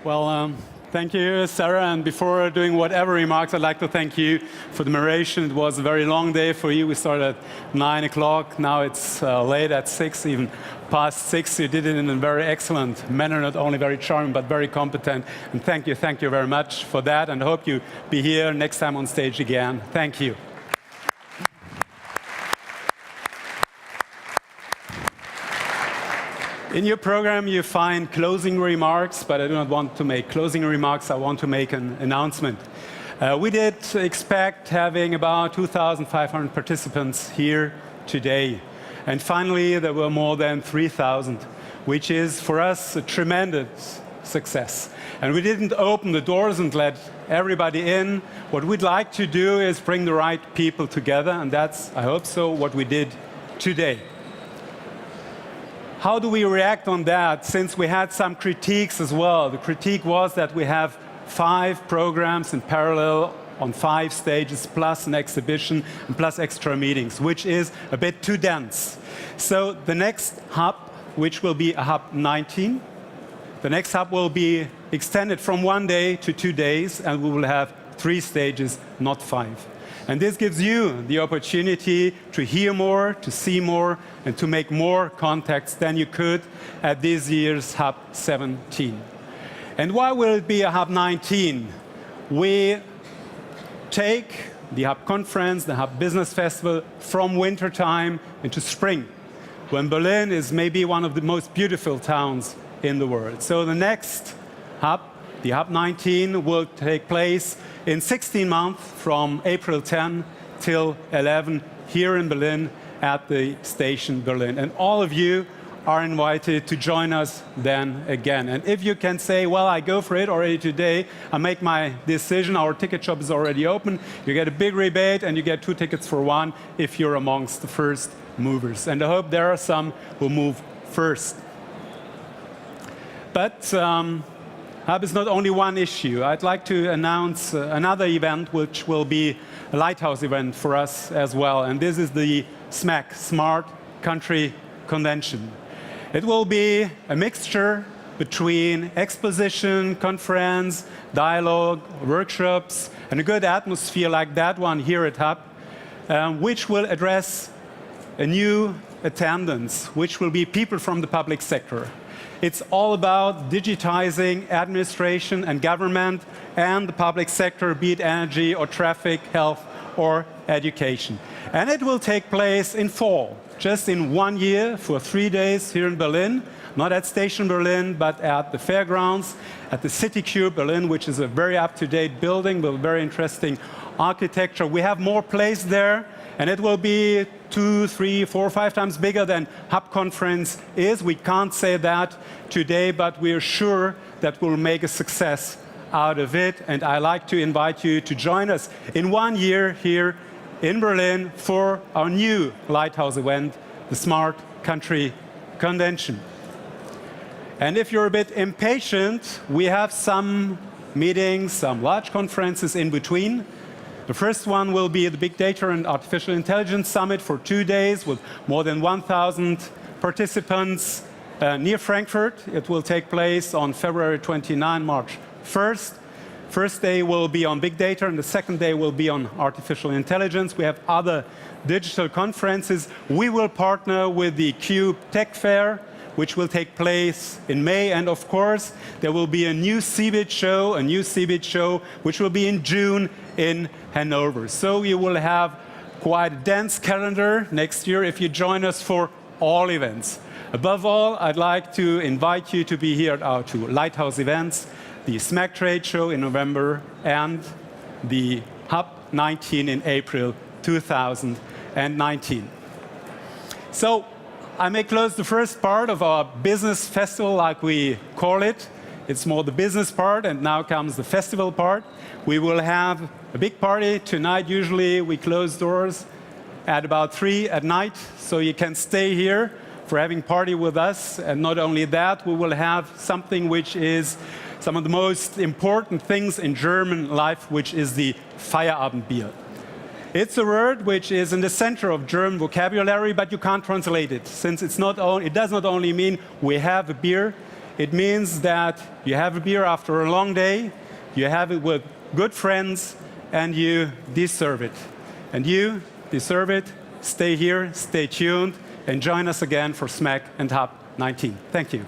Well, thank you, Sarah. And before doing whatever remarks, I'd like to thank you for the moderation. It was a very long day for you. We started at 9 o'clock. Now it's late at 6, even past 6. You did it in a very excellent manner, not only very charming, but very competent. And thank you very much for that. And I hope you be here next time on stage again. Thank you. In your program, you find closing remarks, but I do not want to make closing remarks. I want to make an announcement. We did expect having about 2,500 participants here today. And finally, there were more than 3,000, which is for us a tremendous success. And we didn't open the doors and let everybody in. What we'd like to do is bring the right people together, and that's, I hope so, what we did today. How do we react on that, since we had some critiques as well? The critique was that we have 5 programs in parallel on 5 stages, plus an exhibition, and plus extra meetings, which is a bit too dense. So the next hub, which will be a hub 19, the next hub will be extended from 1 day to 2 days, and we will have 3 stages, not 5. And this gives you the opportunity to hear more, to see more, and to make more contacts than you could at this year's Hub 17. And why will it be a Hub 19? We take the Hub Conference, the Hub Business Festival, from winter time into spring, when Berlin is maybe one of the most beautiful towns in the world. So the next Hub, the Hub 19, will take place in 16 months from April 10 till 11 here in Berlin at the station Berlin. And all of you are invited to join us then again. And if you can say, well, I go for it already today, I make my decision, our ticket shop is already open, you get a big rebate and you get 2 tickets for 1 if you're amongst the first movers. And I hope there are some who move first. But Hub is not only one issue. I'd like to announce another event which will be a lighthouse event for us as well. And this is the SMAC, Smart Country Convention. It will be a mixture between exposition, conference, dialogue, workshops, and a good atmosphere like that one here at Hub, which will address a new attendance, which will be people from the public sector. It's all about digitizing administration and government and the public sector, be it energy or traffic, health or education. And it will take place in fall, just in 1 year for 3 days here in Berlin, not at Station Berlin, but at the fairgrounds, at the City Cube Berlin, which is a very up-to-date building with very interesting architecture. We have more place there, and it will be 2, 3, 4, 5 times bigger than Hub Conference is. We can't say that today, but we are sure that we'll make a success out of it. And I'd like to invite you to join us in 1 year here in Berlin for our new lighthouse event, the Smart Country Convention. And if you're a bit impatient, we have some meetings, some large conferences in between. The first one will be the Big Data and Artificial Intelligence Summit for 2 days with more than 1,000 participants near Frankfurt. It will take place on February 29, March 1st. First day will be on big data, and the second day will be on artificial intelligence. We have other digital conferences. We will partner with the Cube Tech Fair, which will take place in May. And of course, there will be a new CeBIT show, which will be in June in Hanover. So you will have quite a dense calendar next year if you join us for all events. Above all, I'd like to invite you to be here at our 2 lighthouse events, the SMAC Trade Show in November and the Hub 19 in April 2019. So I may close the first part of our business festival, like we call it. It's more the business part, and now comes the festival part. We will have a big party tonight. Usually we close doors at about 3 at night, so you can stay here for having party with us. And not only that, we will have something which is some of the most important things in German life, which is the Feierabendbier. It's a word which is in the center of German vocabulary, but you can't translate it, since it does not only mean we have a beer. It means that you have a beer after a long day, you have it with good friends, and you deserve it. And you deserve it. Stay here, stay tuned, and join us again for SMAC and Hub 19. Thank you.